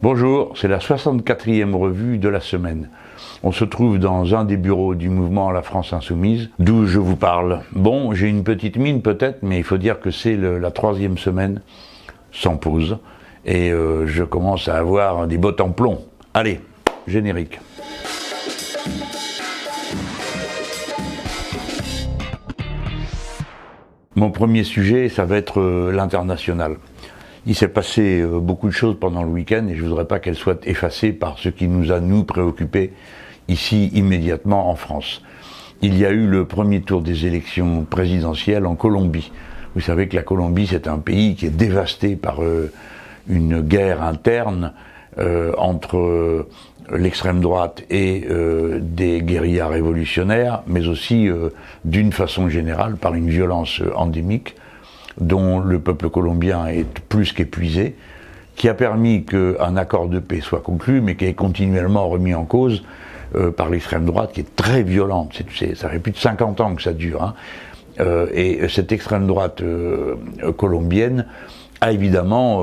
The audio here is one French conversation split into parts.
Bonjour, c'est la 64e revue de la semaine. On se trouve dans un des bureaux du mouvement La France Insoumise, d'où je vous parle. Bon, j'ai une petite mine peut-être, mais il faut dire que c'est la 3e semaine sans pause. Et je commence à avoir des bottes en plomb. Allez, générique. Mon premier sujet, ça va être l'international. Il s'est passé beaucoup de choses pendant le week-end et je ne voudrais pas qu'elles soient effacées par ce qui nous a, nous, préoccupés ici, immédiatement, en France. Il y a eu le premier tour des élections présidentielles en Colombie. Vous savez que la Colombie, c'est un pays qui est dévasté par une guerre interne entre l'extrême droite et des guérillas révolutionnaires, mais aussi, d'une façon générale, par une violence endémique, dont le peuple colombien est plus qu'épuisé, qui a permis qu'un accord de paix soit conclu, mais qui est continuellement remis en cause par l'extrême droite, qui est très violente. Ça fait plus de 50 ans que ça dure. Hein. Et cette extrême droite colombienne a évidemment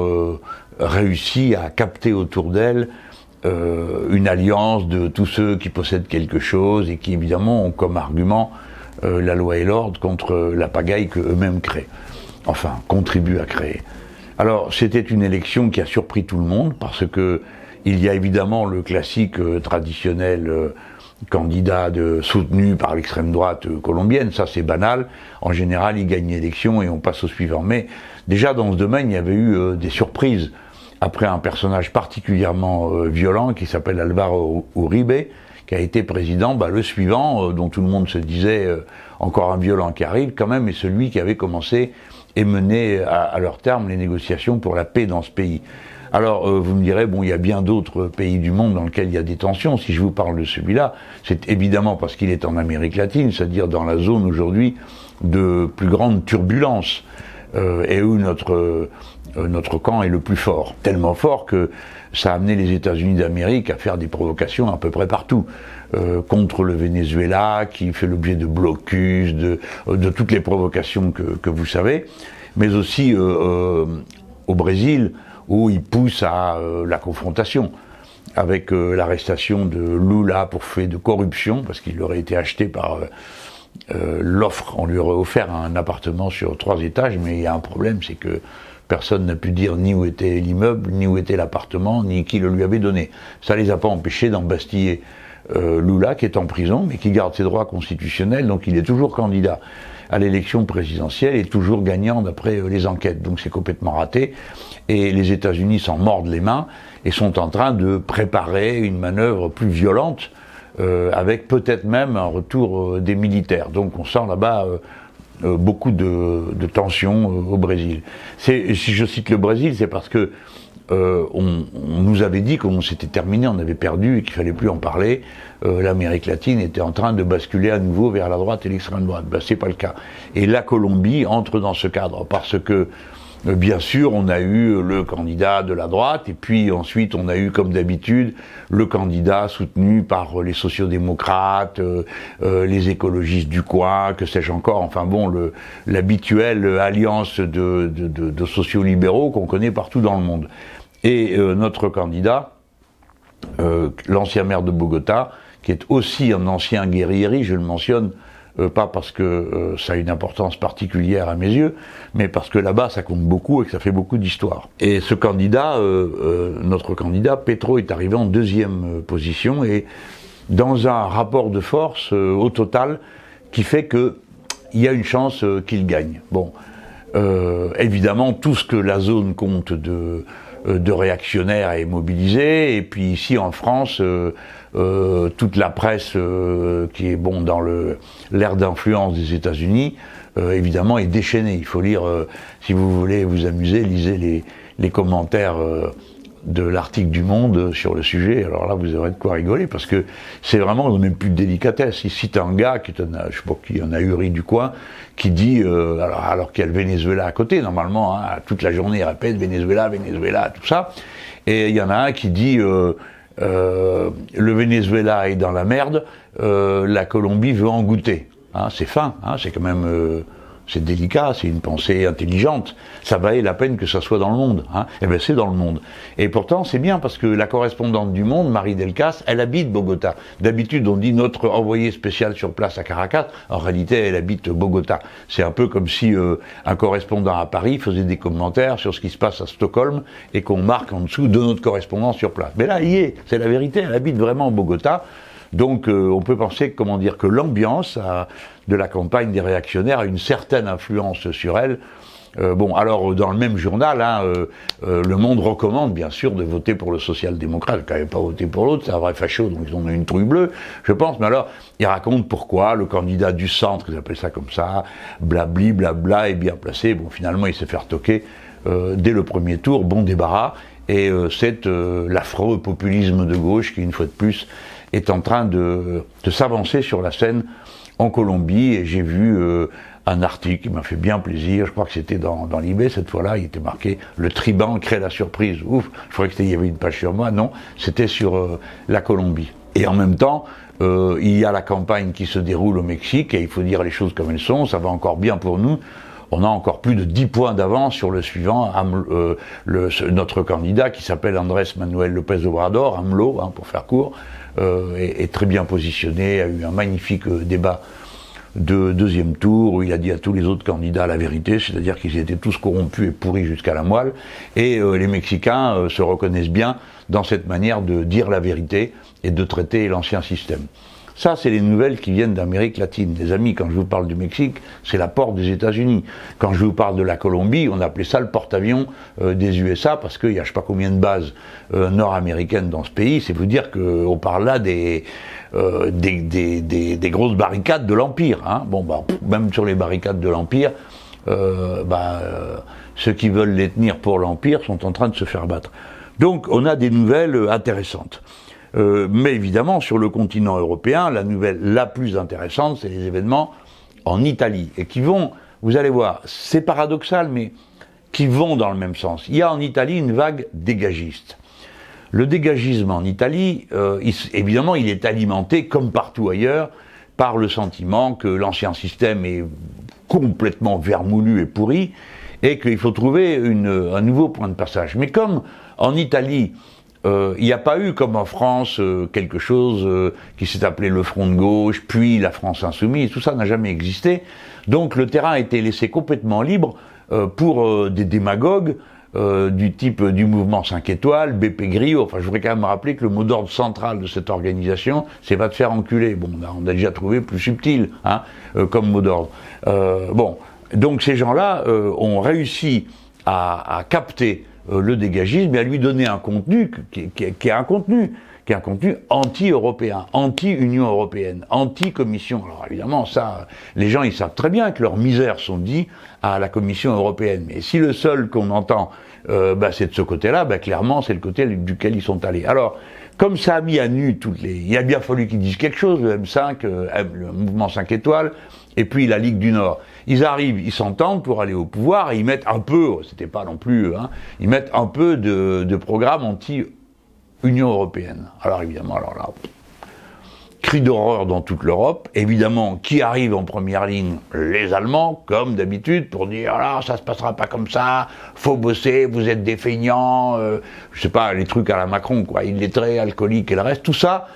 réussi à capter autour d'elle une alliance de tous ceux qui possèdent quelque chose et qui évidemment ont comme argument la loi et l'ordre contre la pagaille qu'eux-mêmes créent. Enfin, contribue à créer. Alors, c'était une élection qui a surpris tout le monde, parce que il y a évidemment le classique traditionnel candidat soutenu par l'extrême droite colombienne, ça c'est banal. En général, il gagne l'élection et on passe au suivant. Mais déjà, dans ce domaine, il y avait eu des surprises. Après un personnage particulièrement violent qui s'appelle Álvaro Uribe, qui a été président, le suivant, dont tout le monde se disait encore un violent qui arrive, quand même, est celui qui avait commencé et mené à leur terme les négociations pour la paix dans ce pays. Alors, vous me direz, bon, il y a bien d'autres pays du monde dans lesquels il y a des tensions. Si je vous parle de celui-là, c'est évidemment parce qu'il est en Amérique latine, c'est-à-dire dans la zone aujourd'hui de plus grande turbulence, et où notre camp est le plus fort. Tellement fort que ça a amené les États-Unis d'Amérique à faire des provocations à peu près partout. Contre le Venezuela, qui fait l'objet de blocus, de toutes les provocations que vous savez, mais aussi au Brésil, où il pousse à la confrontation, avec l'arrestation de Lula pour fait de corruption, parce qu'il aurait été acheté par l'offre, on lui aurait offert un appartement sur 3 étages, mais il y a un problème, c'est que personne n'a pu dire ni où était l'immeuble, ni où était l'appartement, ni qui le lui avait donné. Ça les a pas empêchés d'embastiller Lula, qui est en prison, mais qui garde ses droits constitutionnels, donc il est toujours candidat à l'élection présidentielle et toujours gagnant d'après les enquêtes. Donc c'est complètement raté. Et les États-Unis s'en mordent les mains et sont en train de préparer une manœuvre plus violente, avec peut-être même un retour des militaires. Donc on sent là-bas beaucoup de tensions au Brésil. Si je cite le Brésil, c'est parce que on nous avait dit qu'on s'était terminé, on avait perdu et qu'il fallait plus en parler. L'Amérique latine était en train de basculer à nouveau vers la droite et l'extrême droite. C'est pas le cas. Et la Colombie entre dans ce cadre parce que bien sûr, on a eu le candidat de la droite, et puis ensuite on a eu, comme d'habitude, le candidat soutenu par les sociodémocrates, les écologistes du coin, que sais-je encore, enfin bon, l'habituelle alliance de sociolibéraux qu'on connaît partout dans le monde. Et notre candidat, l'ancien maire de Bogota, qui est aussi un ancien guerrieri, je le mentionne, pas parce que ça a une importance particulière à mes yeux, mais parce que là-bas ça compte beaucoup et que ça fait beaucoup d'histoire. Et ce candidat, notre candidat, Petro, est arrivé en 2e position et dans un rapport de force au total qui fait que il y a une chance qu'il gagne. Bon, évidemment tout ce que la zone compte de réactionnaires est mobilisé, et puis ici en France, toute la presse qui est dans l'ère d'influence des États-Unis, évidemment est déchaînée. Il faut lire, si vous voulez vous amuser, lisez les commentaires de l'article du Monde sur le sujet. Alors là, vous aurez de quoi rigoler, parce que c'est vraiment même plus de délicatesse. Il cite un gars qui est je sais pas qui, un ahuri du coin, qui dit, alors qu'il y a le Venezuela à côté, normalement, hein, toute la journée il répète Venezuela, Venezuela, tout ça. Et il y en a un qui dit le Venezuela est dans la merde, la Colombie veut en goûter. Hein, c'est fin, hein, c'est quand même c'est délicat, c'est une pensée intelligente, ça valait la peine que ça soit dans le Monde, hein. Eh bien c'est dans le Monde. Et pourtant c'est bien parce que la correspondante du Monde, Marie Delcas, elle habite Bogota. D'habitude on dit notre envoyé spécial sur place à Caracas, en réalité elle habite Bogota. C'est un peu comme si un correspondant à Paris faisait des commentaires sur ce qui se passe à Stockholm et qu'on marque en dessous de notre correspondant sur place. Mais là il y est, c'est la vérité, elle habite vraiment Bogota. Donc on peut penser, comment dire, que l'ambiance de la campagne des réactionnaires a une certaine influence sur elle. Bon, alors dans le même journal, hein, Le Monde recommande bien sûr de voter pour le social-démocrate. Quand même pas voté pour l'autre, c'est un vrai facho, donc ils ont une trouille bleue, je pense. Mais alors, il raconte pourquoi le candidat du centre, ils appellent ça comme ça, blabli, blabla, est bien placé. Bon, finalement, il s'est fait retoquer dès le premier tour, bon débarras. Et c'est l'affreux populisme de gauche qui, une fois de plus, est en train de s'avancer sur la scène en Colombie. Et j'ai vu un article qui m'a fait bien plaisir, je crois que c'était dans Libé cette fois-là, il était marqué « Le Triban crée la surprise ». Ouf, je croyais qu'il y avait une page sur moi, non, c'était sur la Colombie. Et en même temps, il y a la campagne qui se déroule au Mexique, et il faut dire les choses comme elles sont, ça va encore bien pour nous. On a encore plus de 10 points d'avance sur le suivant, notre candidat qui s'appelle Andrés Manuel López Obrador, AMLO, hein, pour faire court, est très bien positionné, a eu un magnifique débat de deuxième tour où il a dit à tous les autres candidats la vérité, c'est-à-dire qu'ils étaient tous corrompus et pourris jusqu'à la moelle, et les Mexicains se reconnaissent bien dans cette manière de dire la vérité et de traiter l'ancien système. Ça, c'est les nouvelles qui viennent d'Amérique latine. Les amis, quand je vous parle du Mexique, c'est la porte des États-Unis. Quand je vous parle de la Colombie, on appelait ça le porte-avions des USA, parce qu'il y a je sais pas combien de bases nord-américaines dans ce pays. C'est vous dire qu'on parle là des grosses barricades de l'Empire. Hein. Bon, bah, même sur les barricades de l'Empire, ceux qui veulent les tenir pour l'Empire sont en train de se faire battre. Donc, on a des nouvelles intéressantes. Mais évidemment, sur le continent européen, la nouvelle la plus intéressante, c'est les événements en Italie, et qui vont, vous allez voir, c'est paradoxal, mais qui vont dans le même sens. Il y a en Italie une vague dégagiste. Le dégagisme en Italie, évidemment, il est alimenté, comme partout ailleurs, par le sentiment que l'ancien système est complètement vermoulu et pourri, et qu'il faut trouver un nouveau point de passage. Mais comme en Italie, il n'y a pas eu, comme en France, quelque chose qui s'est appelé le Front de gauche, puis la France insoumise, tout ça n'a jamais existé. Donc le terrain a été laissé complètement libre pour des démagogues du type du mouvement 5 étoiles, BP Grillo. Enfin, je voudrais quand même rappeler que le mot d'ordre central de cette organisation, c'est « va te faire enculer ». Bon, on a déjà trouvé plus subtil, hein, comme mot d'ordre. Bon, donc ces gens-là ont réussi à capter le dégagisme et à lui donner un contenu qui est un contenu anti-européen, anti-Union européenne, anti-Commission. Alors évidemment, ça, les gens ils savent très bien que leurs misères sont dites à la Commission européenne. Mais si le seul qu'on entend, c'est de ce côté-là, clairement c'est le côté duquel ils sont allés. Alors, comme ça a mis à nu il a bien fallu qu'ils disent quelque chose, le M5, le mouvement 5 étoiles, et puis la Ligue du Nord. Ils arrivent, ils s'entendent pour aller au pouvoir, et ils mettent un peu, c'était pas non plus, hein, ils mettent un peu de programme anti-Union européenne. Alors évidemment, alors là, cri d'horreur dans toute l'Europe. Évidemment, qui arrive en première ligne? Les Allemands, comme d'habitude, pour dire « Ah, ça se passera pas comme ça, faut bosser, vous êtes des feignants, je sais pas, les trucs à la Macron, quoi, illettrés, alcooliques et le reste, tout ça,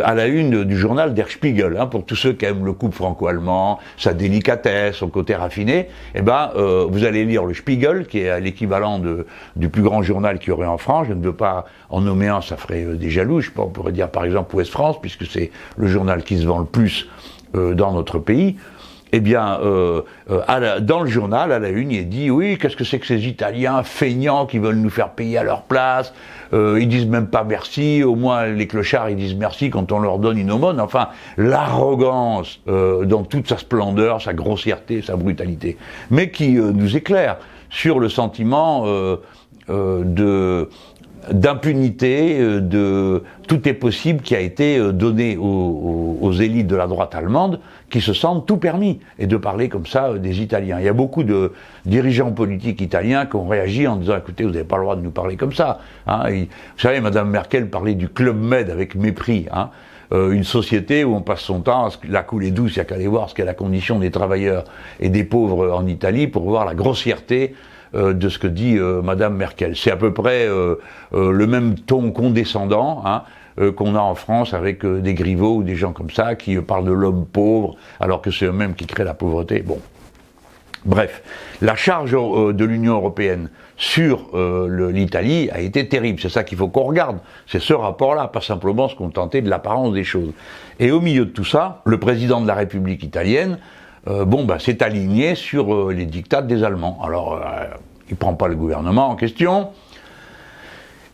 à la une du journal Der Spiegel, hein, pour tous ceux qui aiment le couple franco-allemand, sa délicatesse, son côté raffiné, vous allez lire le Spiegel, qui est l'équivalent du plus grand journal qu'il y aurait en France. Je ne veux pas en nommer un, ça ferait des jaloux. Je sais pas, on pourrait dire par exemple Ouest France, puisque c'est le journal qui se vend le plus dans notre pays. Eh bien, dans le journal, à la une, il est dit, oui, qu'est-ce que c'est que ces Italiens feignants qui veulent nous faire payer à leur place, ils disent même pas merci, au moins les clochards, ils disent merci quand on leur donne une aumône. Enfin, l'arrogance dans toute sa splendeur, sa grossièreté, sa brutalité, mais qui nous éclaire sur le sentiment d'impunité, de tout est possible qui a été donné aux élites de la droite allemande qui se sentent tout permis, et de parler comme ça des Italiens. Il y a beaucoup de dirigeants politiques italiens qui ont réagi en disant « Écoutez, vous n'avez pas le droit de nous parler comme ça. Hein. » Vous savez, Madame Merkel parlait du Club Med avec mépris. Hein. une société où on passe son temps, la coulée douce, il n'y a qu'à aller voir ce qu'est la condition des travailleurs et des pauvres en Italie pour voir la grossièreté de ce que dit Madame Merkel. C'est à peu près le même ton condescendant qu'on a en France avec des Griveaux ou des gens comme ça qui parlent de l'homme pauvre alors que c'est eux-mêmes qui créent la pauvreté. Bon. Bref, la charge de l'Union européenne sur l'Italie a été terrible. C'est ça qu'il faut qu'on regarde. C'est ce rapport-là, pas simplement se contenter de l'apparence des choses. Et au milieu de tout ça, le président de la République italienne s'est aligné sur les diktats des Allemands. Alors, il prend pas le gouvernement en question,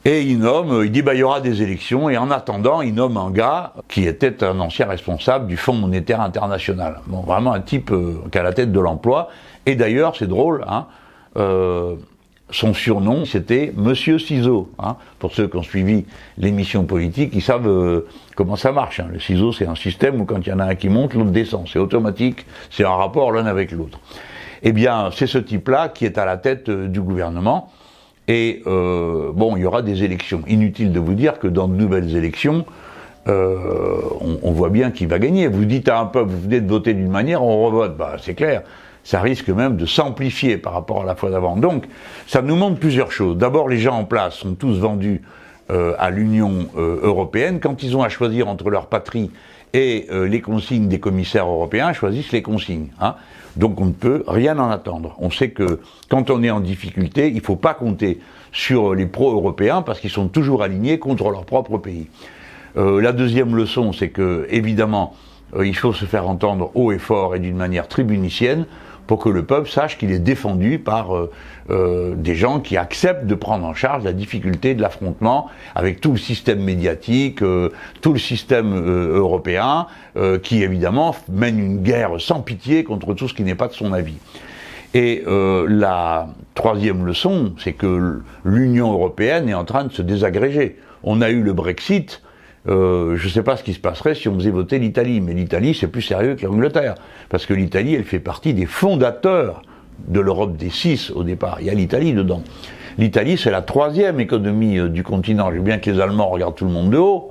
et il dit il y aura des élections, et en attendant, il nomme un gars qui était un ancien responsable du Fonds monétaire international. Bon, vraiment un type qui a la tête de l'emploi, et d'ailleurs, c'est drôle, son surnom, c'était Monsieur Ciseaux. Pour ceux qui ont suivi l'émission politique, ils savent comment ça marche. Le ciseau, c'est un système où quand il y en a un qui monte, l'autre descend. C'est automatique, c'est un rapport l'un avec l'autre. Eh bien, c'est ce type-là qui est à la tête du gouvernement. Et il y aura des élections. Inutile de vous dire que dans de nouvelles élections, on voit bien qui va gagner. Vous dites à un peuple, vous venez de voter d'une manière, on revote. C'est clair. Ça risque même de s'amplifier par rapport à la fois d'avant. Donc, ça nous montre plusieurs choses. D'abord, les gens en place sont tous vendus à l'Union européenne. Quand ils ont à choisir entre leur patrie et les consignes des commissaires européens, ils choisissent les consignes. Donc, on ne peut rien en attendre. On sait que quand on est en difficulté, il ne faut pas compter sur les pro-européens parce qu'ils sont toujours alignés contre leur propre pays. La deuxième leçon, c'est que, évidemment, il faut se faire entendre haut et fort et d'une manière tribunicienne pour que le peuple sache qu'il est défendu par des gens qui acceptent de prendre en charge la difficulté de l'affrontement avec tout le système médiatique, tout le système européen, qui évidemment mène une guerre sans pitié contre tout ce qui n'est pas de son avis. Et la troisième leçon, c'est que l'Union européenne est en train de se désagréger. On a eu le Brexit. Je ne sais pas ce qui se passerait si on faisait voter l'Italie, mais l'Italie c'est plus sérieux que l'Angleterre, parce que l'Italie elle fait partie des fondateurs de l'Europe des 6 au départ, il y a l'Italie dedans. L'Italie c'est la troisième économie du continent, je veux bien que les Allemands regardent tout le monde de haut,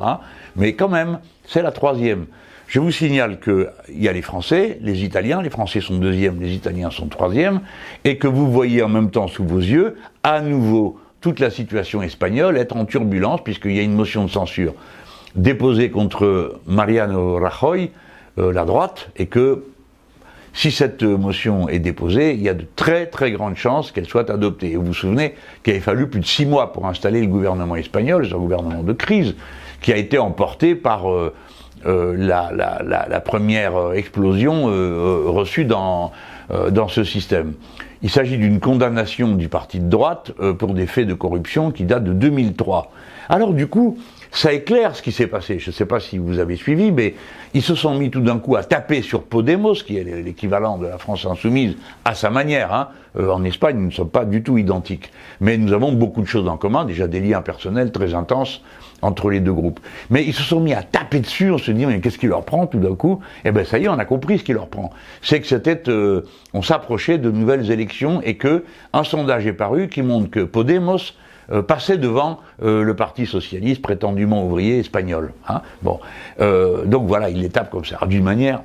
mais quand même c'est la troisième. Je vous signale qu'il y a les Français, les Italiens, les Français sont deuxième, les Italiens sont troisième, et que vous voyez en même temps sous vos yeux, à nouveau, toute la situation espagnole être en turbulence, puisqu'il y a une motion de censure déposée contre Mariano Rajoy, la droite, et que si cette motion est déposée, il y a de très très grandes chances qu'elle soit adoptée. Et vous vous souvenez qu'il avait fallu plus de 6 mois pour installer le gouvernement espagnol, c'est un gouvernement de crise, qui a été emporté par la première explosion reçue dans ce système. Il s'agit d'une condamnation du parti de droite pour des faits de corruption qui datent de 2003. Alors du coup, ça éclaire ce qui s'est passé. Je ne sais pas si vous avez suivi, mais ils se sont mis tout d'un coup à taper sur Podemos, qui est l'équivalent de la France insoumise, à sa manière. En Espagne, nous ne sommes pas du tout identiques. Mais nous avons beaucoup de choses en commun, déjà des liens personnels très intenses entre les deux groupes. Mais ils se sont mis à taper dessus, on se dit, mais qu'est-ce qui leur prend tout d'un coup? Eh bien ça y est, on a compris ce qui leur prend. C'est que on s'approchait de nouvelles élections et que un sondage est paru qui montre que Podemos passait devant le Parti socialiste prétendument ouvrier espagnol. Donc voilà, ils les tapent comme ça, d'une manière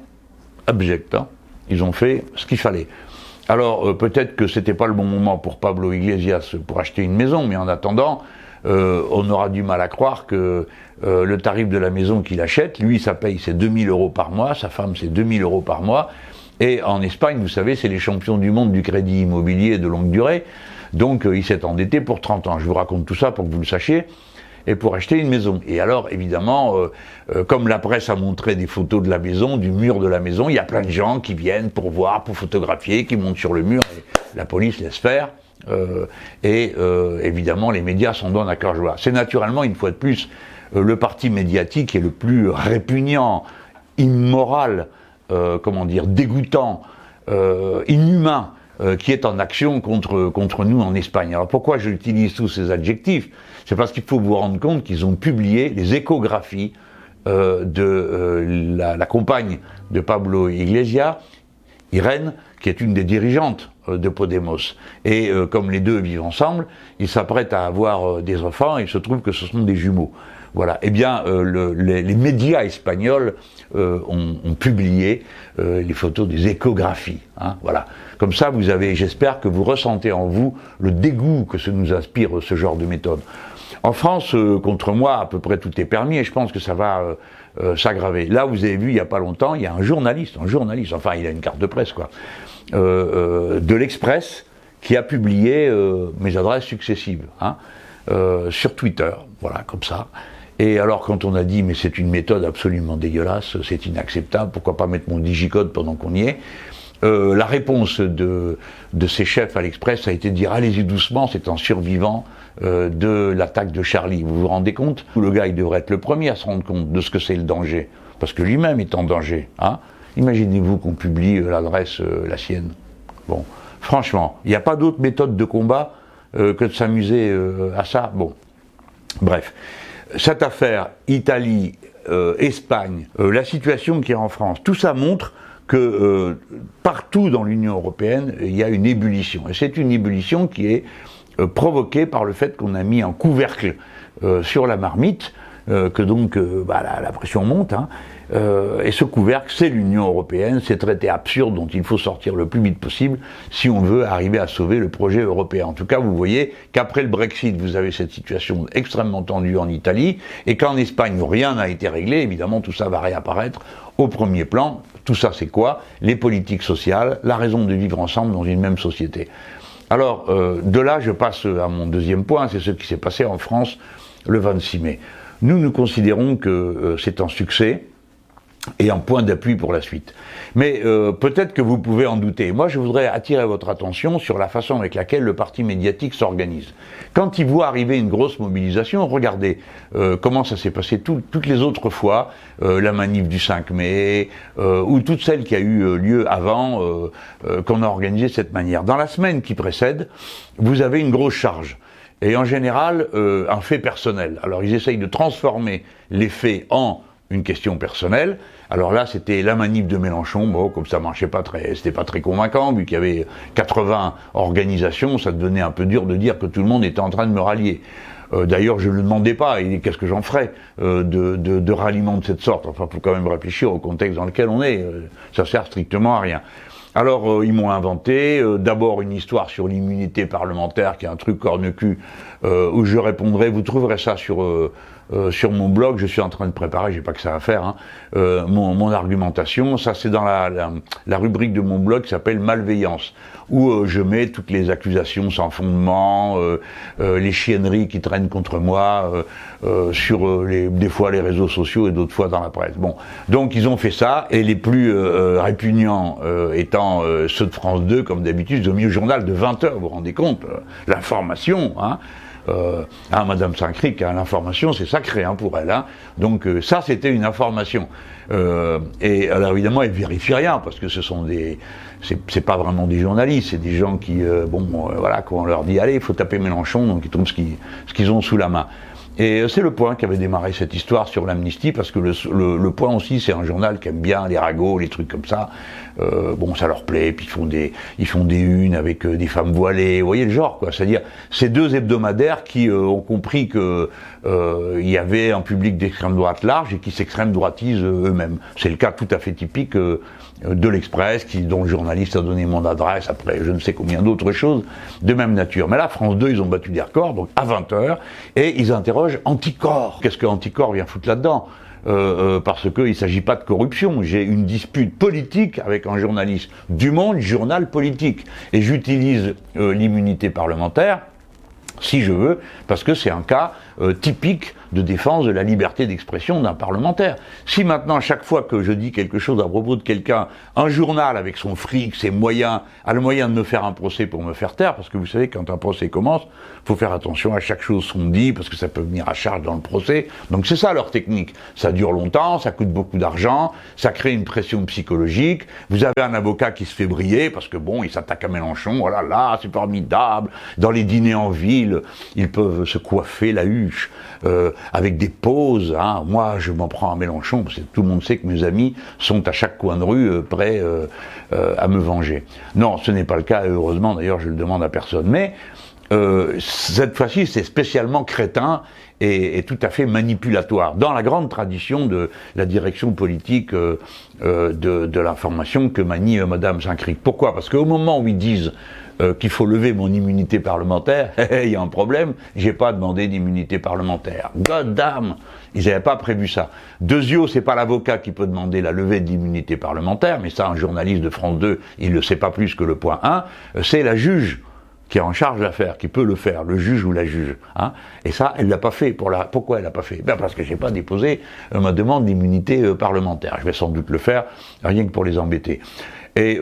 abjecte. Ils ont fait ce qu'il fallait. Alors peut-être que c'était pas le bon moment pour Pablo Iglesias pour acheter une maison, mais en attendant, on aura du mal à croire que le tarif de la maison qu'il achète, lui ça paye c'est 2000 € par mois, sa femme c'est 2000 € par mois, et en Espagne, vous savez, c'est les champions du monde du crédit immobilier de longue durée. Donc il s'est endetté pour 30 ans. Je vous raconte tout ça pour que vous le sachiez, et pour acheter une maison. Et alors, évidemment, comme la presse a montré des photos de la maison, du mur de la maison, il y a plein de gens qui viennent pour voir, pour photographier, qui montent sur le mur, et la police laisse faire. Évidemment, les médias s'en donnent à cœur joie. C'est naturellement, une fois de plus, le parti médiatique qui est le plus répugnant, immoral, dégoûtant, inhumain, qui est en action contre nous en Espagne. Alors pourquoi j'utilise tous ces adjectifs? C'est parce qu'il faut vous rendre compte qu'ils ont publié les échographies de la compagne de Pablo Iglesias, Irène, qui est une des dirigeantes de Podemos. Et comme les deux vivent ensemble, ils s'apprêtent à avoir des enfants, et il se trouve que ce sont des jumeaux. Voilà. Eh bien, les médias espagnols ont publié les photos des échographies. Hein, voilà. Comme ça, vous avez, j'espère que vous ressentez en vous le dégoût que ça nous inspire ce genre de méthode. En France, contre moi, à peu près tout est permis, et je pense que ça va s'aggraver. Là, vous avez vu, il n'y a pas longtemps, il y a un journaliste, enfin, il a une carte de presse, quoi, de l'Express, qui a publié mes adresses successives, hein, sur Twitter, voilà, comme ça. Et alors, quand on a dit, mais c'est une méthode absolument dégueulasse, c'est inacceptable, pourquoi pas mettre mon digicode pendant qu'on y est, la réponse de ses chefs à l'Express a été de dire, allez-y doucement, c'est un survivant de l'attaque de Charlie. Vous vous rendez compte? Le gars, il devrait être le premier à se rendre compte de ce que c'est le danger, parce que lui-même est en danger. Hein. Imaginez-vous qu'on publie l'adresse, la sienne. Bon, franchement, il n'y a pas d'autre méthode de combat que de s'amuser à ça. Bon, bref. Cette affaire, Italie, Espagne, la situation qui est en France, tout ça montre que partout dans l'Union européenne, il y a une ébullition. Et c'est une ébullition qui est provoquée par le fait qu'on a mis un couvercle sur la marmite, que donc la pression monte, hein, et ce couvercle, c'est l'Union européenne, ces traités absurdes dont il faut sortir le plus vite possible si on veut arriver à sauver le projet européen. En tout cas, vous voyez qu'après le Brexit, vous avez cette situation extrêmement tendue en Italie, et qu'en Espagne, où rien n'a été réglé, évidemment, tout ça va réapparaître au premier plan. Tout ça, c'est quoi? Les politiques sociales, la raison de vivre ensemble dans une même société. Alors, de là, je passe à mon deuxième point, c'est ce qui s'est passé en France le 26 mai. Nous considérons que c'est un succès et un point d'appui pour la suite. Mais peut-être que vous pouvez en douter. Moi, je voudrais attirer votre attention sur la façon avec laquelle le parti médiatique s'organise. Quand il voit arriver une grosse mobilisation, regardez comment ça s'est passé toutes les autres fois, la manif du 5 mai, ou toutes celles qui a eu lieu avant, qu'on a organisé de cette manière. Dans la semaine qui précède, vous avez une grosse charge. Et en général, un fait personnel. Alors ils essayent de transformer les faits en une question personnelle. Alors là, c'était la manif de Mélenchon. Bon, comme ça marchait pas c'était pas très convaincant, vu qu'il y avait 80 organisations, ça devenait un peu dur de dire que tout le monde était en train de me rallier. D'ailleurs, je ne le demandais pas, et qu'est-ce que j'en ferais de ralliement de cette sorte? Enfin, faut quand même réfléchir au contexte dans lequel on est. Ça sert strictement à rien. Alors, ils m'ont inventé d'abord une histoire sur l'immunité parlementaire, qui est un truc corne-cul, où je répondrai, vous trouverez ça sur mon blog, je suis en train de préparer, j'ai pas que ça à faire, hein, mon argumentation. Ça, c'est dans la rubrique de mon blog qui s'appelle Malveillance, où je mets toutes les accusations sans fondement, les chienneries qui traînent contre moi, sur des fois les réseaux sociaux et d'autres fois dans la presse. Bon, donc ils ont fait ça, et les plus répugnants étant ceux de France 2, comme d'habitude, ils ont mis au journal de 20h, vous vous rendez compte, l'information, hein. Madame Saint-Cric, hein, l'information c'est sacré, hein, pour elle, hein. Donc ça c'était une information, et alors évidemment elle vérifie rien, parce que ce sont c'est pas vraiment des journalistes, c'est des gens qui voilà, quand on leur dit allez il faut taper Mélenchon, donc ils trouvent ce qu'ils ont sous la main. Et c'est Le Point qui avait démarré cette histoire sur l'amnistie, parce que le Point aussi, c'est un journal qui aime bien les ragots, les trucs comme ça. Bon, ça leur plaît, puis ils font des unes avec des femmes voilées, vous voyez le genre, quoi. C'est-à-dire, ces deux hebdomadaires qui ont compris que il y avait un public d'extrême droite large et qui s'extrême droitisent eux-mêmes. C'est le cas tout à fait typique de l'Express, dont le journaliste a donné mon adresse, après je ne sais combien d'autres choses de même nature. Mais là, France 2, ils ont battu des records, donc à 20h, et ils interrogent Anticor. Qu'est-ce que Anticor vient foutre là-dedans? Parce qu'il ne s'agit pas de corruption. J'ai une dispute politique avec un journaliste du Monde, journal politique. Et j'utilise l'immunité parlementaire, si je veux, parce que c'est un cas typique de défense de la liberté d'expression d'un parlementaire. Si maintenant, à chaque fois que je dis quelque chose à propos de quelqu'un, un journal avec son fric, ses moyens, a le moyen de me faire un procès pour me faire taire, parce que vous savez, quand un procès commence, faut faire attention à chaque chose qu'on dit, parce que ça peut venir à charge dans le procès. Donc c'est ça leur technique. Ça dure longtemps, ça coûte beaucoup d'argent, ça crée une pression psychologique. Vous avez un avocat qui se fait briller, parce que bon, il s'attaque à Mélenchon, voilà, là, c'est formidable. Dans les dîners en ville, tranquilles, ils peuvent se coiffer la huche, avec des pauses. Hein. Moi, je m'en prends à Mélenchon, parce que tout le monde sait que mes amis sont à chaque coin de rue prêts à me venger. Non, ce n'est pas le cas, et heureusement, d'ailleurs, je le demande à personne. Mais cette fois-ci, c'est spécialement crétin et tout à fait manipulatoire, dans la grande tradition de la direction politique de l'information que manie Madame Saint-Cric. Pourquoi? Parce qu'au moment où ils disent qu'il faut lever mon immunité parlementaire, il y a un problème, j'ai pas demandé d'immunité parlementaire. God damn, ils n'avaient pas prévu ça. Deuxièmement, c'est pas l'avocat qui peut demander la levée de l'immunité parlementaire, mais ça, un journaliste de France 2, il ne sait pas plus que le point 1, c'est la juge qui est en charge de l'affaire, qui peut le faire, le juge ou la juge. Hein. Et ça, elle l'a pas fait. Pourquoi elle l'a pas fait? Ben parce que j'ai pas déposé ma demande d'immunité parlementaire. Je vais sans doute le faire, rien que pour les embêter. Et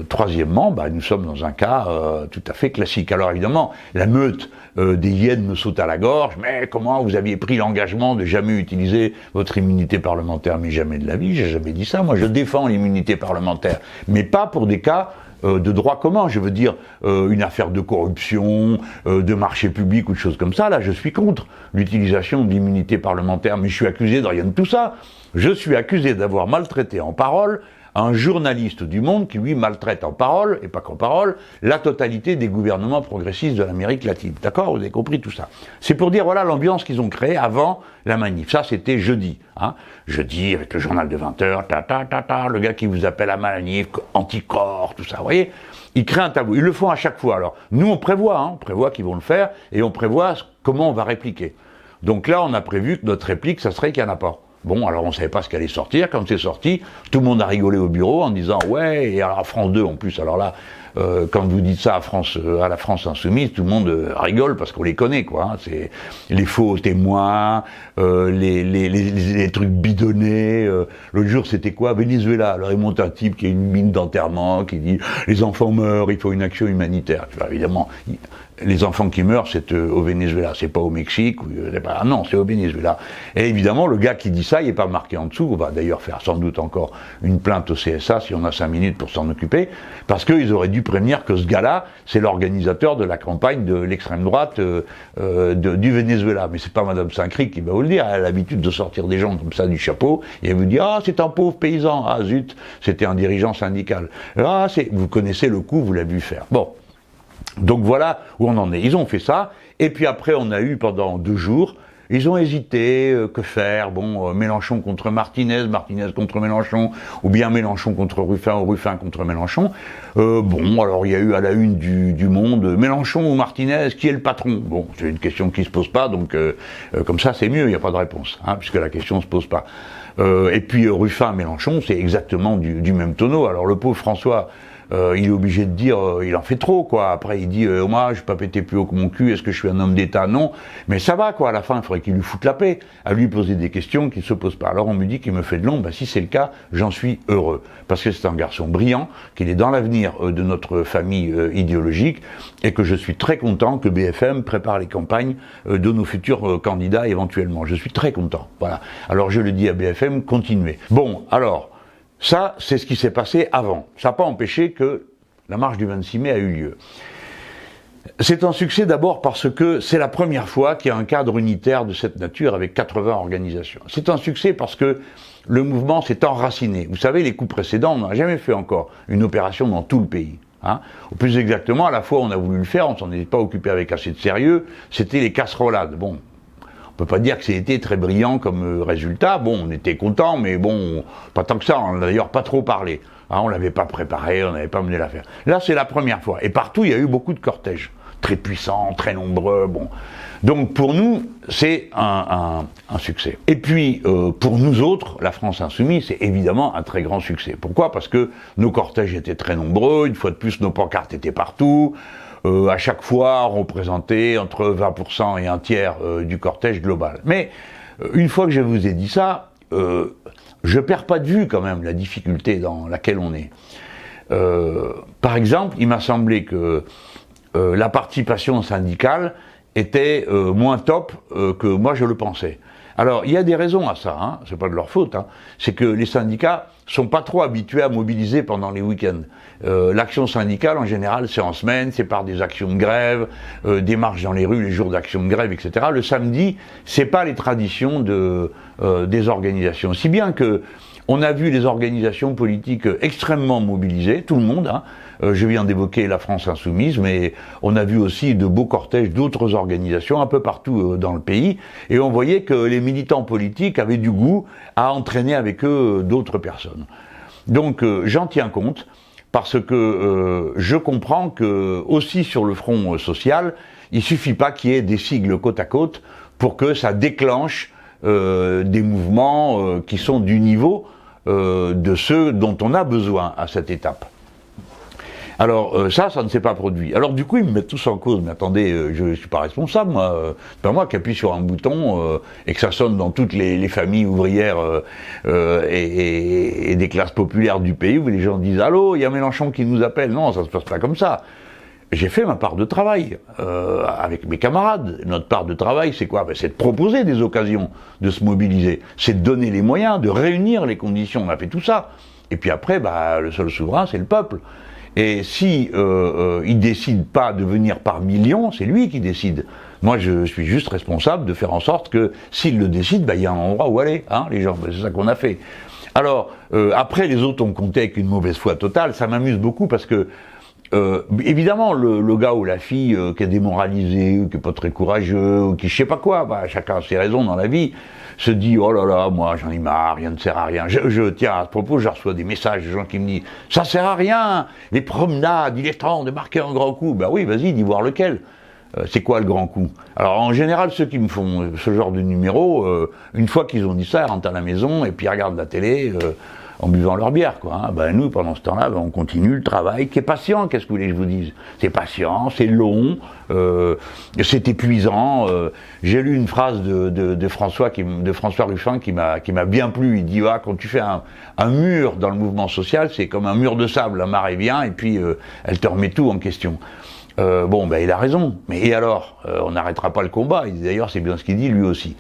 troisièmement, nous sommes dans un cas tout à fait classique. Alors évidemment, la meute des hyènes me saute à la gorge. Mais comment vous aviez pris l'engagement de jamais utiliser votre immunité parlementaire? Mais jamais de la vie, j'ai jamais dit ça. Moi, je défends l'immunité parlementaire, mais pas pour des cas de droit commun, je veux dire une affaire de corruption, de marché public ou de choses comme ça. Là, je suis contre l'utilisation de l'immunité parlementaire, mais je suis accusé de rien de tout ça. Je suis accusé d'avoir maltraité en parole un journaliste du Monde qui, lui, maltraite en parole, et pas qu'en parole, la totalité des gouvernements progressistes de l'Amérique latine. D'accord? Vous avez compris tout ça. C'est pour dire, voilà, l'ambiance qu'ils ont créée avant la manif. Ça, c'était jeudi. Hein. Jeudi, avec le journal de 20h, le gars qui vous appelle à manif, anticorps, tout ça, vous voyez? Ils créent un tableau. Ils le font à chaque fois. Alors, nous, on prévoit qu'ils vont le faire, et on prévoit comment on va répliquer. Donc là, on a prévu que notre réplique, ça serait qu'il n'y en a pas. Bon, alors on ne savait pas ce qui allait sortir. Quand c'est sorti, tout le monde a rigolé au bureau en disant « Ouais », et alors à France 2 en plus, alors là, quand vous dites ça à la France Insoumise, tout le monde rigole parce qu'on les connaît, quoi. Hein, c'est les faux témoins, les trucs bidonnés. L'autre jour, c'était quoi? Venezuela. Alors il monte un type qui a une mine d'enterrement, qui dit « Les enfants meurent, il faut une action humanitaire ». Évidemment, les enfants qui meurent, c'est au Venezuela, c'est pas au Mexique, non, c'est au Venezuela. Et évidemment, le gars qui dit ça, il est pas marqué en dessous. On va d'ailleurs faire sans doute encore une plainte au CSA si on a 5 minutes pour s'en occuper, parce qu'ils auraient dû prévenir que ce gars-là, c'est l'organisateur de la campagne de l'extrême droite du Venezuela. Mais c'est pas Madame Saint-Cric qui va vous le dire. Elle a l'habitude de sortir des gens comme ça du chapeau et elle vous dit « Ah, c'est un pauvre paysan. Ah zut, c'était un dirigeant syndical. Ah, vous connaissez le coup, vous l'avez vu faire. » Bon. Donc voilà où on en est. Ils ont fait ça, et puis après on a eu pendant 2 jours, ils ont hésité, que faire, Mélenchon contre Martinez, Martinez contre Mélenchon, ou bien Mélenchon contre Ruffin, ou Ruffin contre Mélenchon. Alors il y a eu à la une du Monde, Mélenchon ou Martinez, qui est le patron? Bon, c'est une question qui se pose pas, donc comme ça c'est mieux, il n'y a pas de réponse, hein, puisque la question se pose pas. Et puis Ruffin, Mélenchon, c'est exactement du même tonneau. Alors le pauvre François, il est obligé de dire, il en fait trop, quoi. Après, il dit, moi, je vais pas péter plus haut que mon cul, est-ce que je suis un homme d'État? Non. Mais ça va, quoi. À la fin, il faudrait qu'il lui foute la paix, à lui poser des questions qui ne se posent pas. Alors, on me dit qu'il me fait de l'ombre. Si c'est le cas, j'en suis heureux. Parce que c'est un garçon brillant, qu'il est dans l'avenir de notre famille idéologique, et que je suis très content que BFM prépare les campagnes de nos futurs candidats, éventuellement. Je suis très content. Voilà. Alors, je le dis à BFM, continuez. Bon, alors, ça, c'est ce qui s'est passé avant. Ça n'a pas empêché que la marche du 26 mai a eu lieu. C'est un succès d'abord parce que c'est la première fois qu'il y a un cadre unitaire de cette nature avec 80 organisations. C'est un succès parce que le mouvement s'est enraciné. Vous savez, les coups précédents, on n'a jamais fait encore une opération dans tout le pays. Hein. Ou plus exactement, à la fois on a voulu le faire, on s'en est pas occupé avec assez de sérieux, c'était les casserolades. Bon. On peut pas dire que c'était très brillant comme résultat. Bon, on était content, mais bon, pas tant que ça. On n'a d'ailleurs pas trop parlé. Hein, on l'avait pas préparé, on n'avait pas mené l'affaire. Là, c'est la première fois. Et partout, il y a eu beaucoup de cortèges. Très puissants, très nombreux. Bon. Donc, pour nous, c'est un succès. Et puis, pour nous autres, la France Insoumise, c'est évidemment un très grand succès. Pourquoi? Parce que nos cortèges étaient très nombreux. Une fois de plus, nos pancartes étaient partout. À chaque fois, on représentait entre 20% et un tiers du cortège global. Mais, une fois que je vous ai dit ça, je perds pas de vue quand même la difficulté dans laquelle on est. Par exemple, il m'a semblé que la participation syndicale était moins top que moi je le pensais. Alors, il y a des raisons à ça, hein, c'est pas de leur faute, hein. C'est que les syndicats sont pas trop habitués à mobiliser pendant les week-ends. L'action syndicale, en général, c'est en semaine, c'est par des actions de grève, des marches dans les rues, les jours d'action de grève, etc. Le samedi, c'est pas les traditions des organisations. Si bien que on a vu les organisations politiques extrêmement mobilisées, tout le monde, hein. Je viens d'évoquer la France Insoumise, mais on a vu aussi de beaux cortèges d'autres organisations un peu partout dans le pays, et on voyait que les militants politiques avaient du goût à entraîner avec eux d'autres personnes. Donc j'en tiens compte, parce que je comprends que aussi sur le front social, il suffit pas qu'il y ait des sigles côte à côte pour que ça déclenche des mouvements qui sont du niveau de ceux dont on a besoin à cette étape. Alors ça ne s'est pas produit. Alors du coup ils me mettent tous en cause. Mais attendez, je suis pas responsable, moi. C'est pas moi qui appuie sur un bouton et que ça sonne dans toutes les familles ouvrières et des classes populaires du pays où les gens disent allô, il y a Mélenchon qui nous appelle. Non, ça se passe pas comme ça. J'ai fait ma part de travail avec mes camarades. Notre part de travail, c'est quoi? C'est de proposer des occasions de se mobiliser. C'est de donner les moyens, de réunir les conditions. On a fait tout ça. Et puis après, le seul souverain, c'est le peuple. Et si il décide pas de venir par millions, c'est lui qui décide. Moi, je suis juste responsable de faire en sorte que s'il le décide, il y a un endroit où aller, hein, les gens. C'est ça qu'on a fait. Alors, après, les autres ont compté avec une mauvaise foi totale. Ça m'amuse beaucoup parce que évidemment, le gars ou la fille qui est démoralisé, ou qui est pas très courageux, ou qui je sais pas quoi, chacun a ses raisons dans la vie, se dit oh là là, moi j'en ai marre, rien ne sert à rien. Tiens, à ce propos, je reçois des messages de gens qui me disent ça sert à rien, les promenades, il est temps de marquer un grand coup. Ben oui, vas-y, dis voir lequel. C'est quoi le grand coup? Alors en général, ceux qui me font ce genre de numéro, une fois qu'ils ont dit ça, ils rentrent à la maison et puis ils regardent la télé en buvant leur bière, quoi. Hein. Nous, pendant ce temps-là, on continue le travail qui est patient, qu'est-ce que vous voulez que je vous dise? C'est patient, c'est long, c'est épuisant. J'ai lu une phrase de François Ruffin qui m'a bien plu. Il dit quand tu fais un mur dans le mouvement social, c'est comme un mur de sable, la marée vient et puis elle te remet tout en question. Il a raison. Mais et alors, on n'arrêtera pas le combat. D'ailleurs, c'est bien ce qu'il dit lui aussi.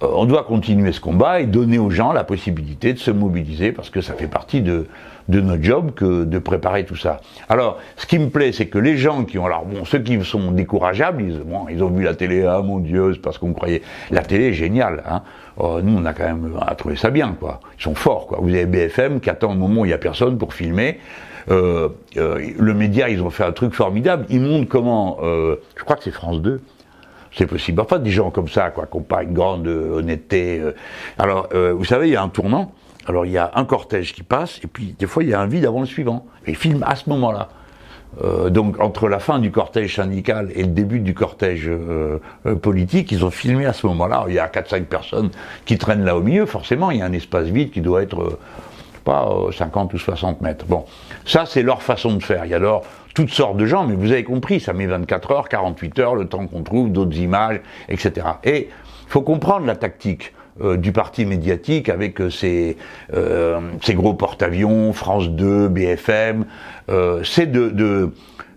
On doit continuer ce combat et donner aux gens la possibilité de se mobiliser parce que ça fait partie de notre job que de préparer tout ça. Alors, ce qui me plaît, c'est que les gens qui ont, ceux qui sont décourageables, ils ont vu la télé, ah mon Dieu, c'est parce qu'on croyait. La télé est géniale, hein. Nous, on a quand même trouvé ça bien, quoi. Ils sont forts, quoi. Vous avez BFM qui attend un moment où il y a personne pour filmer. Le média, ils ont fait un truc formidable. Ils montrent comment, je crois que c'est France 2. C'est possible. Enfin, des gens comme ça, quoi, qui n'ont pas une grande honnêteté. Alors, vous savez, il y a un tournant. Alors, il y a un cortège qui passe, et puis, des fois, il y a un vide avant le suivant. Et ils filment à ce moment-là. Donc, entre la fin du cortège syndical et le début du cortège politique, ils ont filmé à ce moment-là. Il y a 4-5 personnes qui traînent là au milieu. Forcément, il y a un espace vide qui doit être, 50 ou 60 mètres. Bon, ça, c'est leur façon de faire. Il y a alors toutes sortes de gens, mais vous avez compris, ça met 24 heures, 48 heures, le temps qu'on trouve, d'autres images, etc. Et il faut comprendre la tactique du parti médiatique avec ses gros porte-avions, France 2, BFM, c'est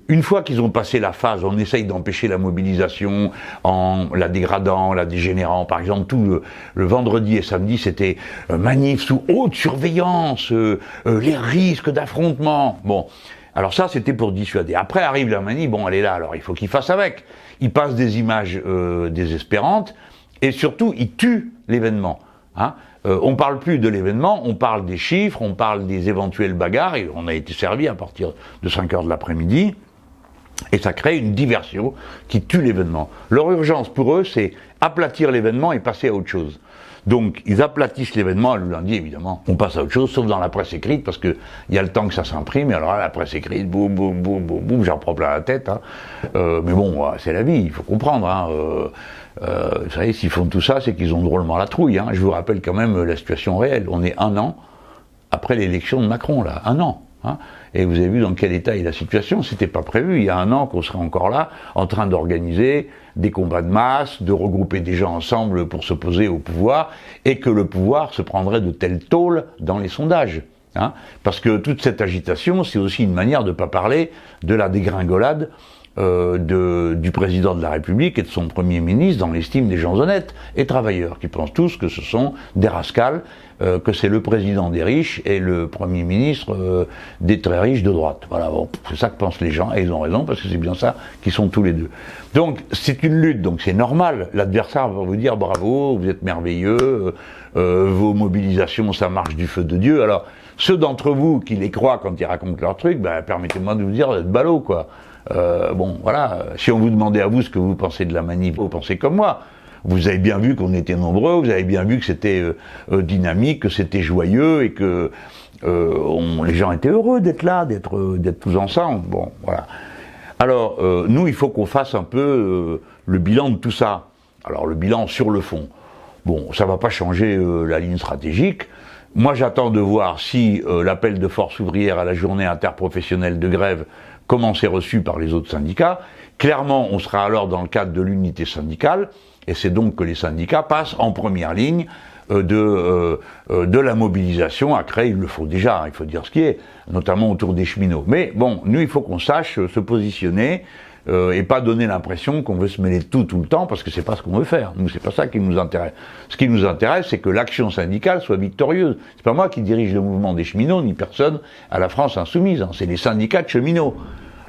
une fois qu'ils ont passé la phase, on essaye d'empêcher la mobilisation en la dégradant, la dégénérant. Par exemple, tout le vendredi et samedi, c'était manif sous haute surveillance, les risques d'affrontement. Bon, alors ça, c'était pour dissuader. Après arrive la manif, elle est là, alors il faut qu'ils fassent avec. Ils passent des images désespérantes et surtout, ils tuent l'événement. Hein. On parle plus de l'événement, on parle des chiffres, on parle des éventuelles bagarres, et on a été servi à partir de 5 heures de l'après-midi. Et ça crée une diversion qui tue l'événement. Leur urgence pour eux, c'est aplatir l'événement et passer à autre chose. Donc, ils aplatissent l'événement, le lundi, évidemment. On passe à autre chose, sauf dans la presse écrite, parce que il y a le temps que ça s'imprime, et alors là, la presse écrite, boum, boum, boum, boum, boum, j'en prends plein la tête, hein. Mais bon, c'est la vie, il faut comprendre, hein. Vous savez, s'ils font tout ça, c'est qu'ils ont drôlement la trouille, hein. Je vous rappelle quand même la situation réelle. On est 1 an après l'élection de Macron, là. 1 an. Hein. Et vous avez vu dans quel état est la situation, c'était pas prévu, il y a 1 an qu'on serait encore là, en train d'organiser des combats de masse, de regrouper des gens ensemble pour s'opposer au pouvoir, et que le pouvoir se prendrait de telles tôles dans les sondages. Hein. Parce que toute cette agitation, c'est aussi une manière de ne pas parler de la dégringolade du président de la République et de son Premier ministre dans l'estime des gens honnêtes et travailleurs, qui pensent tous que ce sont des rascals, que c'est le président des riches et le Premier ministre des très riches de droite. Voilà, bon, c'est ça que pensent les gens, et ils ont raison, parce que c'est bien ça qu'ils sont tous les deux. Donc, c'est une lutte, donc c'est normal. L'adversaire va vous dire, bravo, vous êtes merveilleux, vos mobilisations, ça marche du feu de Dieu. Alors, ceux d'entre vous qui les croient quand ils racontent leurs trucs, ben, permettez-moi de vous dire, vous êtes ballot, quoi. Bon, voilà, si on vous demandait à vous ce que vous pensez de la manif, vous pensez comme moi. Vous avez bien vu qu'on était nombreux, vous avez bien vu que c'était dynamique, que c'était joyeux et que les gens étaient heureux d'être là, d'être tous ensemble. Bon, voilà. Alors, nous, il faut qu'on fasse un peu le bilan de tout ça. Alors, le bilan sur le fond. Bon, ça va pas changer la ligne stratégique. Moi, j'attends de voir si l'appel de force ouvrière à la journée interprofessionnelle de grève, comment c'est reçu par les autres syndicats. Clairement, on sera alors dans le cadre de l'unité syndicale, et c'est donc que les syndicats passent en première ligne de la mobilisation à créer. Il le faut déjà, il faut dire ce qui est, notamment autour des cheminots. Mais bon, nous, il faut qu'on sache se positionner et pas donner l'impression qu'on veut se mêler de tout le temps, parce que c'est pas ce qu'on veut faire. Nous, c'est pas ça qui nous intéresse. Ce qui nous intéresse, c'est que l'action syndicale soit victorieuse. C'est pas moi qui dirige le mouvement des cheminots, ni personne à la France insoumise. Hein. C'est les syndicats de cheminots.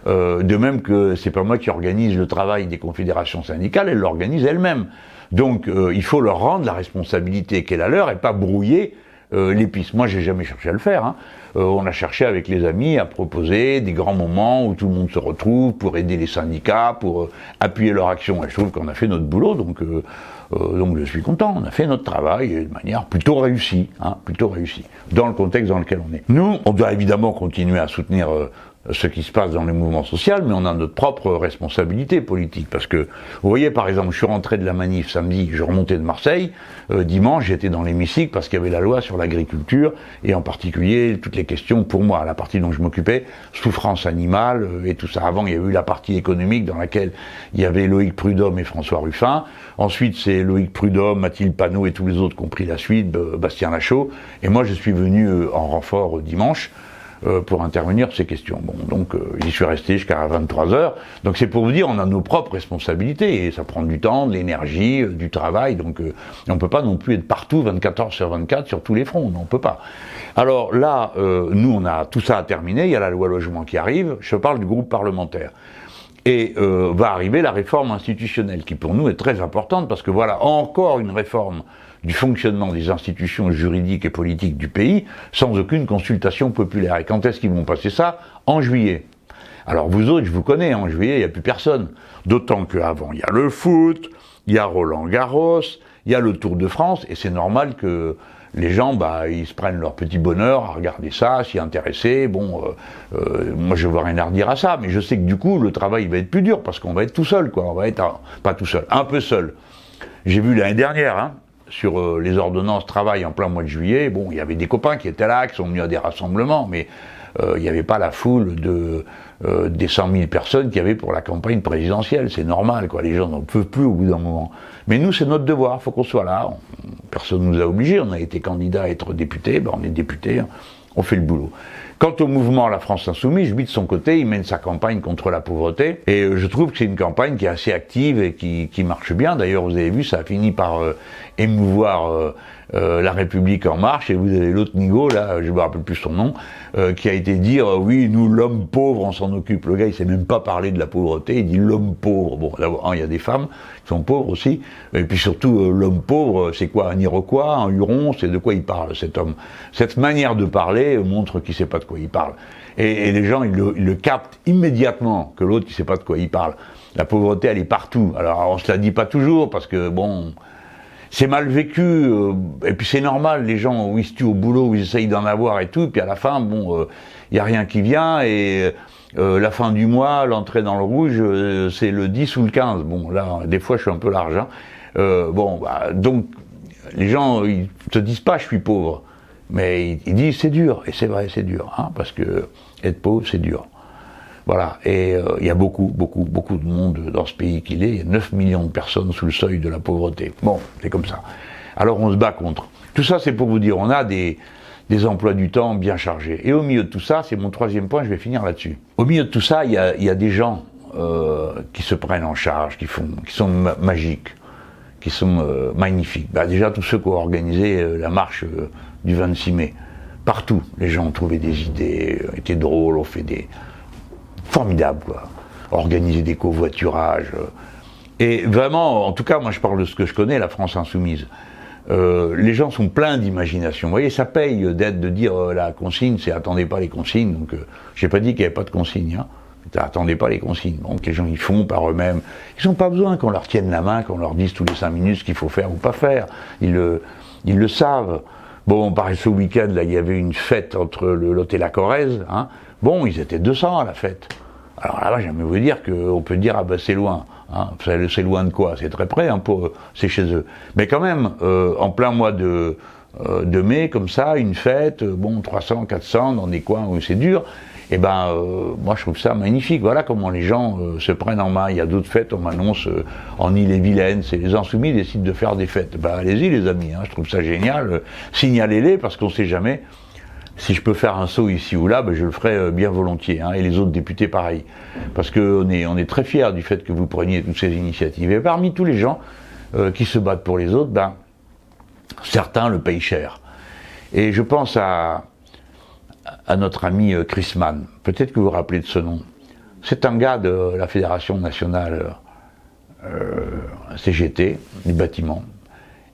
De même que c'est pas moi qui organise le travail des confédérations syndicales, elles l'organisent elles-mêmes. Donc il faut leur rendre la responsabilité qu'elle a leur et pas brouiller les pistes. Moi, j'ai jamais cherché à le faire. Hein. On a cherché avec les amis à proposer des grands moments où tout le monde se retrouve pour aider les syndicats, pour appuyer leur action. Et je trouve qu'on a fait notre boulot, donc je suis content. On a fait notre travail de manière plutôt réussie, dans le contexte dans lequel on est. Nous, on doit évidemment continuer à soutenir ce qui se passe dans les mouvements sociaux, mais on a notre propre responsabilité politique, parce que, vous voyez, par exemple, je suis rentré de la manif samedi, je remontais de Marseille, dimanche, j'étais dans l'hémicycle parce qu'il y avait la loi sur l'agriculture, et en particulier, toutes les questions, pour moi, la partie dont je m'occupais, souffrance animale, et tout ça. Avant, il y a eu la partie économique dans laquelle il y avait Loïc Prudhomme et François Ruffin, ensuite c'est Loïc Prudhomme, Mathilde Panot et tous les autres qui ont pris la suite, Bastien Lachaud, et moi je suis venu en renfort dimanche, pour intervenir sur ces questions. Bon, donc j'y suis resté jusqu'à 23h. Donc c'est pour vous dire, on a nos propres responsabilités, et ça prend du temps, de l'énergie, du travail, donc on peut pas non plus être partout 24 heures sur 24 sur tous les fronts, non, on peut pas. Alors là, nous on a tout ça à terminer, il y a la loi logement qui arrive, je parle du groupe parlementaire. Et va arriver la réforme institutionnelle, qui pour nous est très importante, parce que voilà, encore une réforme du fonctionnement des institutions juridiques et politiques du pays, sans aucune consultation populaire. Et quand est-ce qu'ils vont passer ça? En juillet. Alors vous autres, je vous connais, en juillet, il n'y a plus personne. D'autant qu'avant, il y a le foot, il y a Roland Garros, il y a le Tour de France, et c'est normal que les gens, ils se prennent leur petit bonheur à regarder ça, s'y intéresser. Bon, moi je vois rien à redire à ça, mais je sais que du coup, le travail va être plus dur, parce qu'on va être tout seul, quoi. On va être, pas tout seul, un peu seul. J'ai vu l'année dernière, hein, sur les ordonnances travail en plein mois de juillet, bon, il y avait des copains qui étaient là, qui sont venus à des rassemblements, mais il n'y avait pas la foule des 100 000 personnes qu'il y avait pour la campagne présidentielle. C'est normal, quoi. Les gens n'en peuvent plus au bout d'un moment. Mais nous, c'est notre devoir, il faut qu'on soit là. Personne ne nous a obligés, on a été candidat à être député, on est député, on fait le boulot. Quant au mouvement La France Insoumise, lui de son côté, il mène sa campagne contre la pauvreté, et je trouve que c'est une campagne qui est assez active et qui marche bien. D'ailleurs, vous avez vu, ça a fini par émouvoir La République En Marche, et vous avez l'autre nigo, là, je ne me rappelle plus son nom, qui a été dire, oui, nous, l'homme pauvre, on s'en occupe. Le gars, il sait même pas parler de la pauvreté, il dit l'homme pauvre. Bon, d'abord, il y a des femmes qui sont pauvres aussi, et puis surtout, l'homme pauvre, c'est quoi, un Iroquois, un Huron, c'est de quoi il parle, cet homme. Cette manière de parler montre qu'il sait pas de quoi il parle. Et les gens, ils le captent immédiatement, que l'autre, il sait pas de quoi il parle. La pauvreté, elle est partout. Alors, on se la dit pas toujours, parce que, bon, c'est mal vécu, et puis c'est normal, les gens, où ils se tuent au boulot, où ils essayent d'en avoir et tout, et puis à la fin, bon, y a rien qui vient, et la fin du mois, l'entrée dans le rouge, c'est le 10 ou le 15. Bon, là, des fois, je suis un peu large, hein. Donc, les gens, ils te disent pas, je suis pauvre, mais ils disent, c'est dur, et c'est vrai, c'est dur, hein, parce que être pauvre, c'est dur. Voilà, et il y a beaucoup de monde dans ce pays qu'il est, il y a 9 millions de personnes sous le seuil de la pauvreté. Bon, c'est comme ça. Alors on se bat contre. Tout ça, c'est pour vous dire, on a des emplois du temps bien chargés. Et au milieu de tout ça, c'est mon troisième point, je vais finir là-dessus. Au milieu de tout ça, il y a des gens qui se prennent en charge, qui sont magiques, qui sont magnifiques. Bah, déjà, tous ceux qui ont organisé la marche du 26 mai, partout, les gens ont trouvé des idées, étaient drôles, ont fait des... formidables, quoi. Organiser des covoiturages. Et vraiment, en tout cas, moi je parle de ce que je connais, la France insoumise. Les gens sont pleins d'imagination. Vous voyez, ça paye d'être, de dire la consigne, c'est attendez pas les consignes. Donc, j'ai pas dit qu'il n'y avait pas de consignes. Hein. Attendez pas les consignes. Donc, les gens ils font par eux-mêmes. Ils n'ont pas besoin qu'on leur tienne la main, qu'on leur dise tous les 5 minutes ce qu'il faut faire ou pas faire. Ils le savent. Bon, par exemple, ce week-end, là, il y avait une fête entre le Lot et la Corrèze. Hein. Bon, ils étaient 200 à la fête. Alors là, j'aimerais vous dire qu'on peut dire, ah ben c'est loin. Hein. C'est loin de quoi? C'est très près, hein, c'est chez eux. Mais quand même, en plein mois de mai, comme ça, une fête, bon, 300, 400, dans des coins où c'est dur, et ben, moi je trouve ça magnifique. Voilà comment les gens se prennent en main. Il y a d'autres fêtes, on m'annonce en Ille-et-Vilaine, c'est les Insoumis décident de faire des fêtes. Ben allez-y les amis, hein, je trouve ça génial. Signalez-les, parce qu'on sait jamais. Si je peux faire un saut ici ou là, ben je le ferai bien volontiers, hein, et les autres députés pareil. Parce qu'on est très fiers du fait que vous preniez toutes ces initiatives. Et parmi tous les gens qui se battent pour les autres, ben, certains le payent cher. Et je pense à notre ami Chris Mann. Peut-être que vous vous rappelez de ce nom. C'est un gars de la Fédération nationale CGT, du bâtiment.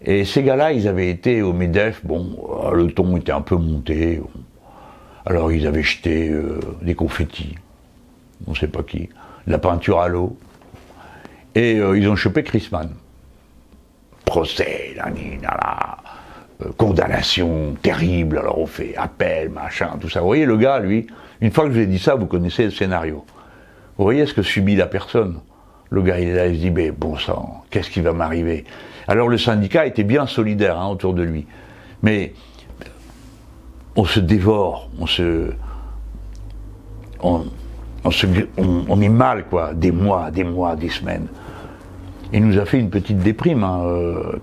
Et ces gars-là, ils avaient été au MEDEF, bon, le ton était un peu monté, bon. Alors ils avaient jeté des confettis, on ne sait pas qui, de la peinture à l'eau, et ils ont chopé Chris Mann. Procès, condamnation terrible, alors on fait appel, machin, tout ça. Vous voyez, le gars, lui, une fois que je vous ai dit ça, vous connaissez le scénario. Vous voyez ce que subit la personne. Le gars, il est là, il se dit, mais bon sang, qu'est-ce qui va m'arriver? Alors le syndicat était bien solidaire, hein, autour de lui. Mais on se dévore, on est mal, quoi, des mois, des semaines. Il nous a fait une petite déprime, hein,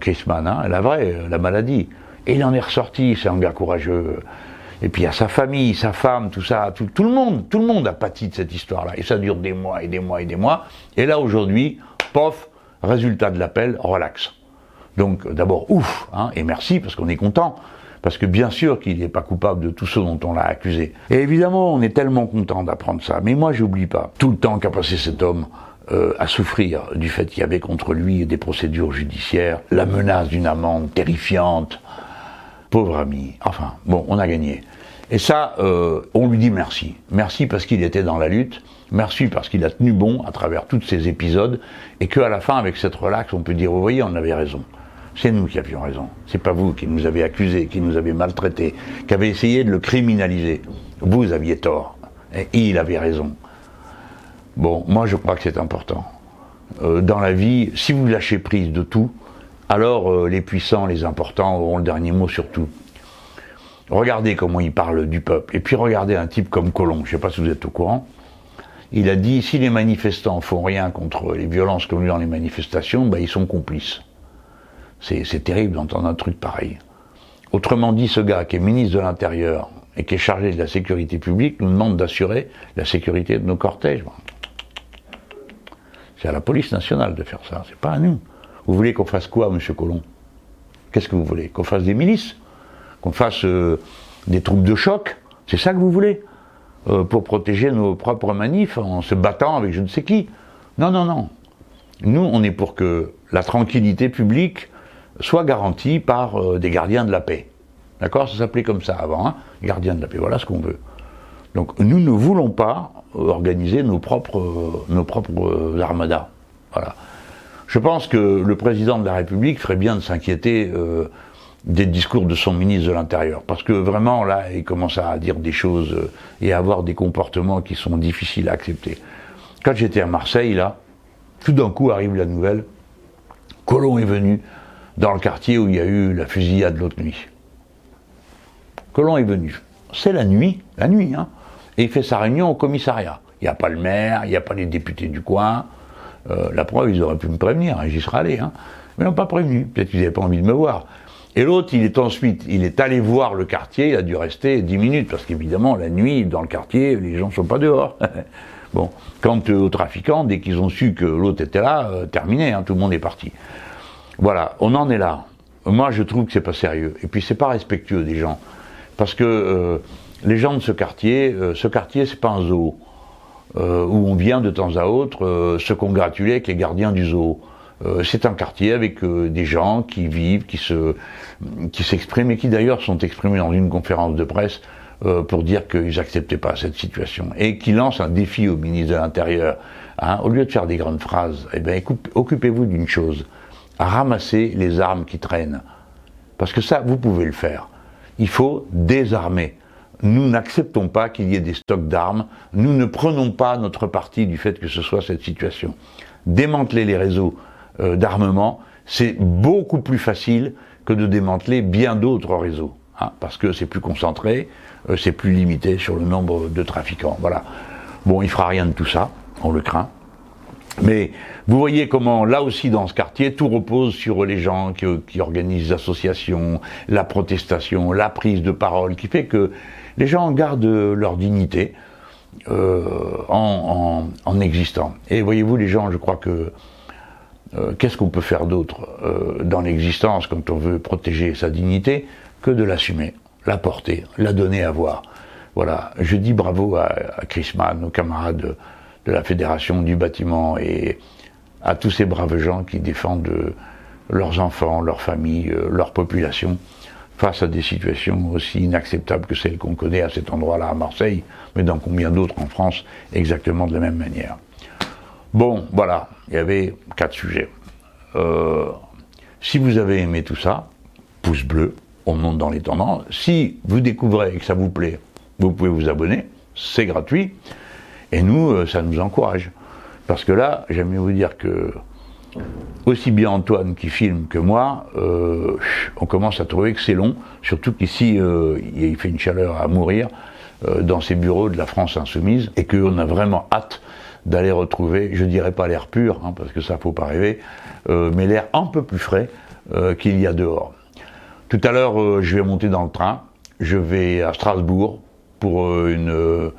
Chris Mann, hein, la vraie, la maladie. Et il en est ressorti, c'est un gars courageux. Et puis il y a sa famille, sa femme, tout ça, tout le monde a pâti de cette histoire-là. Et ça dure des mois et des mois et des mois. Et là aujourd'hui, pof, résultat de l'appel, relax. Donc d'abord, ouf, hein, et merci, parce qu'on est content, parce que bien sûr qu'il n'est pas coupable de tout ce dont on l'a accusé. Et évidemment, on est tellement content d'apprendre ça, mais moi j'oublie pas tout le temps qu'a passé cet homme à souffrir du fait qu'il y avait contre lui des procédures judiciaires, la menace d'une amende terrifiante, pauvre ami, enfin, bon, on a gagné. Et ça, on lui dit merci. Merci parce qu'il était dans la lutte, merci parce qu'il a tenu bon à travers tous ces épisodes, et qu'à la fin, avec cette relaxe, on peut dire, vous voyez, on avait raison. C'est nous qui avions raison. C'est pas vous qui nous avez accusés, qui nous avez maltraités, qui avez essayé de le criminaliser. Vous aviez tort. Et il avait raison. Bon, moi je crois que c'est important. Dans la vie, si vous lâchez prise de tout, alors les puissants, les importants auront le dernier mot sur tout. Regardez comment il parle du peuple. Et puis regardez un type comme Collomb, je ne sais pas si vous êtes au courant. Il a dit, si les manifestants font rien contre les violences commises dans les manifestations, ben, ils sont complices. C'est terrible d'entendre un truc pareil. Autrement dit, ce gars qui est ministre de l'Intérieur et qui est chargé de la sécurité publique nous demande d'assurer la sécurité de nos cortèges. C'est à la police nationale de faire ça, c'est pas à nous. Vous voulez qu'on fasse quoi, monsieur Collomb? Qu'est-ce que vous voulez? Qu'on fasse des milices? Qu'on fasse des troupes de choc? C'est ça que vous voulez? Pour protéger nos propres manifs en se battant avec je ne sais qui? Non, non, non. Nous, on est pour que la tranquillité publique soit garantie par des gardiens de la paix. D'accord? Ça s'appelait comme ça avant, hein? Gardiens de la paix, voilà ce qu'on veut. Donc nous ne voulons pas organiser nos propres armadas. Voilà. Je pense que le président de la République ferait bien de s'inquiéter des discours de son ministre de l'Intérieur, parce que vraiment là, il commence à dire des choses et à avoir des comportements qui sont difficiles à accepter. Quand j'étais à Marseille, là, tout d'un coup arrive la nouvelle, Collomb est venu dans le quartier où il y a eu la fusillade l'autre nuit. Collomb est venu. C'est la nuit, hein. Et il fait sa réunion au commissariat. Il n'y a pas le maire, il n'y a pas les députés du coin. La preuve, ils auraient pu me prévenir, hein, j'y serais allé. Hein. Mais ils n'ont pas prévenu, peut-être qu'ils n'avaient pas envie de me voir. Et l'autre, il est allé voir le quartier, il a dû rester 10 minutes, parce qu'évidemment, la nuit, dans le quartier, les gens ne sont pas dehors. Bon, quant aux trafiquants, dès qu'ils ont su que l'autre était là, terminé, hein, tout le monde est parti. Voilà, on en est là. Moi, je trouve que c'est pas sérieux. Et puis, c'est pas respectueux des gens. Parce que les gens de ce quartier, c'est pas un zoo. Où on vient de temps à autre se congratuler avec les gardiens du zoo. C'est un quartier avec des gens qui vivent, qui s'expriment, et qui d'ailleurs sont exprimés dans une conférence de presse pour dire qu'ils n'acceptaient pas cette situation. Et qui lancent un défi au ministre de l'Intérieur. Hein, au lieu de faire des grandes phrases, eh bien, occupez-vous d'une chose. Ramasser les armes qui traînent. Parce que ça, vous pouvez le faire. Il faut désarmer. Nous n'acceptons pas qu'il y ait des stocks d'armes. Nous ne prenons pas notre parti du fait que ce soit cette situation. Démanteler les réseaux d'armement, c'est beaucoup plus facile que de démanteler bien d'autres réseaux. Hein, parce que c'est plus concentré, c'est plus limité sur le nombre de trafiquants. Voilà. Bon, il fera rien de tout ça, on le craint. Mais vous voyez comment, là aussi dans ce quartier, tout repose sur les gens qui organisent les associations, la protestation, la prise de parole, qui fait que les gens gardent leur dignité en existant. Et voyez-vous, les gens, je crois que qu'est-ce qu'on peut faire d'autre dans l'existence quand on veut protéger sa dignité que de l'assumer, la porter, la donner à voir. Voilà, je dis bravo à Chris Mann, aux camarades de la Fédération du bâtiment et à tous ces braves gens qui défendent leurs enfants, leurs familles, leur population face à des situations aussi inacceptables que celles qu'on connaît à cet endroit-là à Marseille, mais dans combien d'autres en France, exactement de la même manière. Bon, voilà, il y avait 4 sujets. Si vous avez aimé tout ça, pouce bleu, on monte dans les tendances. Si vous découvrez et que ça vous plaît, vous pouvez vous abonner, c'est gratuit. Et nous, ça nous encourage. Parce que là, j'aimerais vous dire que, aussi bien Antoine qui filme que moi, on commence à trouver que c'est long, surtout qu'ici, il fait une chaleur à mourir dans ces bureaux de la France Insoumise, et qu'on a vraiment hâte d'aller retrouver, je dirais pas l'air pur, hein, parce que ça faut pas rêver, mais l'air un peu plus frais qu'il y a dehors. Tout à l'heure, je vais monter dans le train, je vais à Strasbourg pour une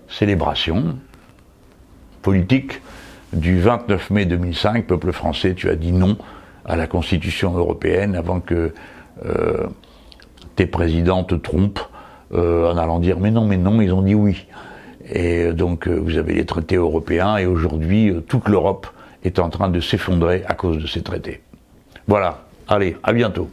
célébration politique du 29 mai 2005, peuple français, tu as dit non à la Constitution européenne avant que tes présidents te trompent en allant dire mais non, ils ont dit oui. Et donc vous avez les traités européens et aujourd'hui toute l'Europe est en train de s'effondrer à cause de ces traités. Voilà, allez, à bientôt.